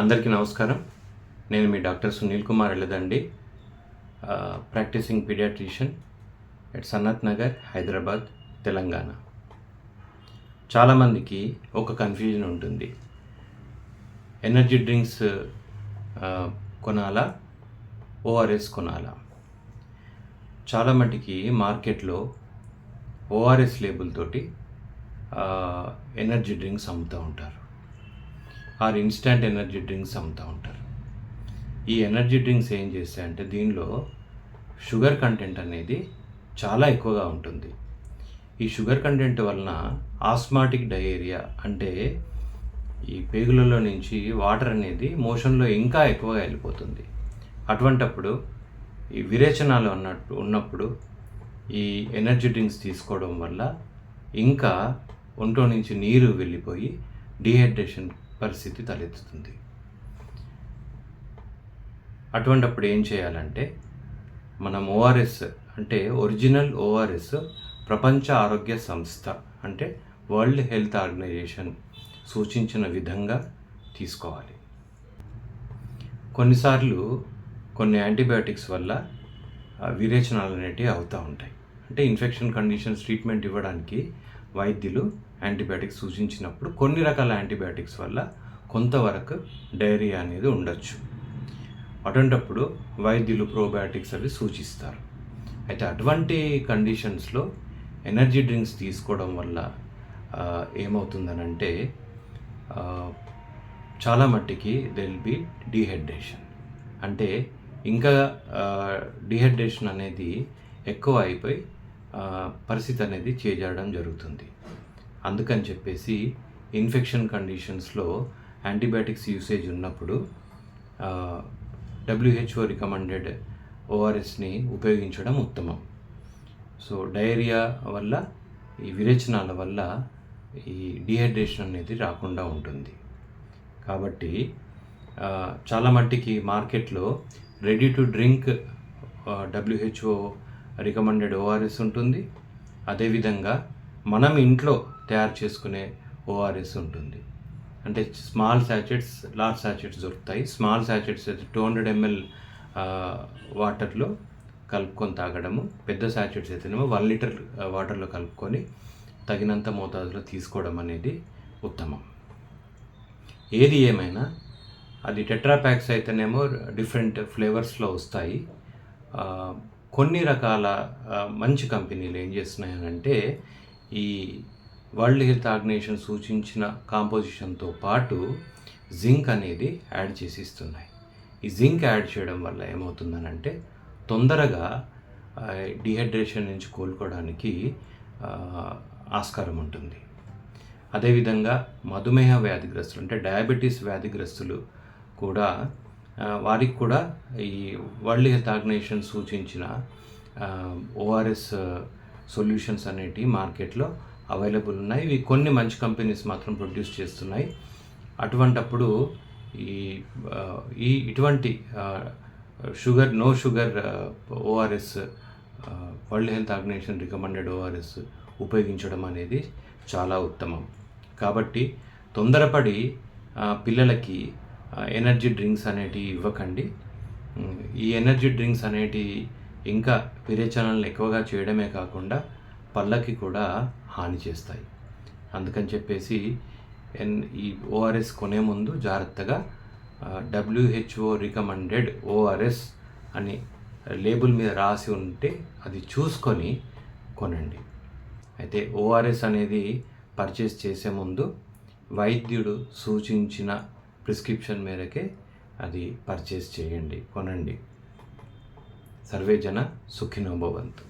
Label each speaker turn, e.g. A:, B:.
A: అందరికీ నమస్కారం. నేను మీ doctor Sunil Kumar Elladandi, practising paediatrician at Sanath Nagar, Hyderabad, Telangana. చాలామందికి ఒక కన్ఫ్యూజన్ ఉంటుంది. ఎనర్జీ డ్రింక్స్ కొనాలా, ఓఆర్ఎస్ కొనాలా? చాలా మటుకి మార్కెట్లో ఓఆర్ఎస్ లేబుల్ తోటి ఎనర్జీ డ్రింక్స్ అమ్ముతూ ఉంటారు, ఆర్ ఇన్స్టంట్ ఎనర్జీ డ్రింక్స్ అమ్ముతూ ఉంటారు. ఈ ఎనర్జీ డ్రింక్స్ ఏం చేస్తాయంటే దీనిలో షుగర్ కంటెంట్ అనేది చాలా ఎక్కువగా ఉంటుంది. ఈ షుగర్ కంటెంట్ వలన ఆస్మాటిక్ డయేరియా, అంటే ఈ పేగులలో నుంచి వాటర్ అనేది మోషన్లో ఇంకా ఎక్కువగా వెళ్ళిపోతుంది. అటువంటప్పుడు ఈ విరేచనాలు ఉన్నప్పుడు ఈ ఎనర్జీ డ్రింక్స్ తీసుకోవడం వల్ల ఇంకా ఒంట్లో నుంచి నీరు వెళ్ళిపోయి డీహైడ్రేషన్ పరిస్థితి తలెత్తుతుంది. అటువంటప్పుడు ఏం చేయాలంటే మనం ఓఆర్ఎస్, అంటే ఒరిజినల్ ఓఆర్ఎస్ ప్రపంచ ఆరోగ్య సంస్థ, అంటే వరల్డ్ హెల్త్ ఆర్గనైజేషన్ సూచించిన విధంగా తీసుకోవాలి. కొన్నిసార్లు కొన్ని యాంటీబయాటిక్స్ వల్ల విరేచనాలు అనేటివి అవుతూ ఉంటాయి. అంటే ఇన్ఫెక్షన్ కండిషన్స్ ట్రీట్మెంట్ ఇవ్వడానికి వైద్యులు యాంటీబయాటిక్స్ సూచించినప్పుడు కొన్ని రకాల యాంటీబయాటిక్స్ వల్ల కొంతవరకు డయేరియా అనేది ఉండొచ్చు. అటువంటప్పుడు వైద్యులు ప్రోబయాటిక్స్ అవి సూచిస్తారు. అయితే అటువంటి కండిషన్స్లో ఎనర్జీ డ్రింక్స్ తీసుకోవడం వల్ల ఏమవుతుందనంటే చాలా మట్టికి దెల్ బి డీహైడ్రేషన్, అంటే ఇంకా డీహైడ్రేషన్ అనేది ఎక్కువ అయిపోయి పరిస్థితి అనేది చేజారడం జరుగుతుంది. అందుకని చెప్పేసి ఇన్ఫెక్షన్ కండిషన్స్లో యాంటీబయాటిక్స్ యూసేజ్ ఉన్నప్పుడు WHO రికమెండెడ్ ఓఆర్ఎస్ని ఉపయోగించడం ఉత్తమం. సో డయేరియా వల్ల, ఈ విరేచనాల వల్ల ఈ డీహైడ్రేషన్ అనేది రాకుండా ఉంటుంది. కాబట్టి చాలా మట్టికి మార్కెట్లో ready to drink WHO recommended ORS ఉంటుంది. అదేవిధంగా మనం ఇంట్లో తయారు చేసుకునే ఓఆర్ఎస్ ఉంటుంది. అంటే స్మాల్ శాచెట్స్, లార్జ్ శాచెట్స్ దొరుకుతాయి. స్మాల్ శాచెట్స్ అయితే 200 ml వాటర్లో కలుపుకొని తాగడము, పెద్ద శాచెట్స్ అయితేనేమో 1 లీటర్ వాటర్లో కలుపుకొని తగినంత మోతాదులో తీసుకోవడం అనేది ఉత్తమం. ఏది ఏమైనా అది టెట్రాప్యాక్స్ అయితేనేమో డిఫరెంట్ ఫ్లేవర్స్లో వస్తాయి. కొన్ని రకాల మంచి కంపెనీలు ఏం చేస్తున్నాయనంటే ఈ వరల్డ్ హెల్త్ ఆర్గనైజేషన్ సూచించిన కాంపోజిషన్తో పాటు జింక్ అనేది యాడ్ చేసి ఇస్తున్నాయి. ఈ జింక్ యాడ్ చేయడం వల్ల ఏమవుతుందనంటే తొందరగా డీహైడ్రేషన్ నుంచి కోలుకోవడానికి ఆస్కారం ఉంటుంది. అదేవిధంగా మధుమేహ వ్యాధిగ్రస్తులు, అంటే డయాబెటీస్ వ్యాధిగ్రస్తులు కూడా, వారికి కూడా ఈ వరల్డ్ హెల్త్ ఆర్గనైజేషన్ సూచించిన ఓఆర్ఎస్ సొల్యూషన్స్ అనేటివి మార్కెట్లో అవైలబుల్ ఉన్నాయి. ఇవి కొన్ని మంచి కంపెనీస్ మాత్రం ప్రొడ్యూస్ చేస్తున్నాయి. అటువంటప్పుడు ఇటువంటి no sugar ORS, World Health Organization recommended ORS ఉపయోగించడం అనేది చాలా ఉత్తమం. కాబట్టి తొందరపడి పిల్లలకి ఎనర్జీ డ్రింక్స్ అనేటివి ఇవ్వకండి. ఈ ఎనర్జీ డ్రింక్స్ అనేటివి ఇంకా విరేచనాలను ఎక్కువగా చేయడమే కాకుండా పళ్ళకి కూడా హాని చేస్తాయి. అందుకని చెప్పేసి ఈ ఓఆర్ఎస్ కొనే ముందు జాగ్రత్తగా WHO రికమెండెడ్ ఓఆర్ఎస్ అని లేబుల్ మీద రాసి ఉంటే అది చూసుకొని కొనండి. అయితే ఓఆర్ఎస్ అనేది పర్చేస్ చేసే ముందు వైద్యుడు సూచించిన ప్రిస్క్రిప్షన్ మేరకే అది పర్చేస్ చేయండి, కొనండి. సర్వే జన సుఖినో భవంతు.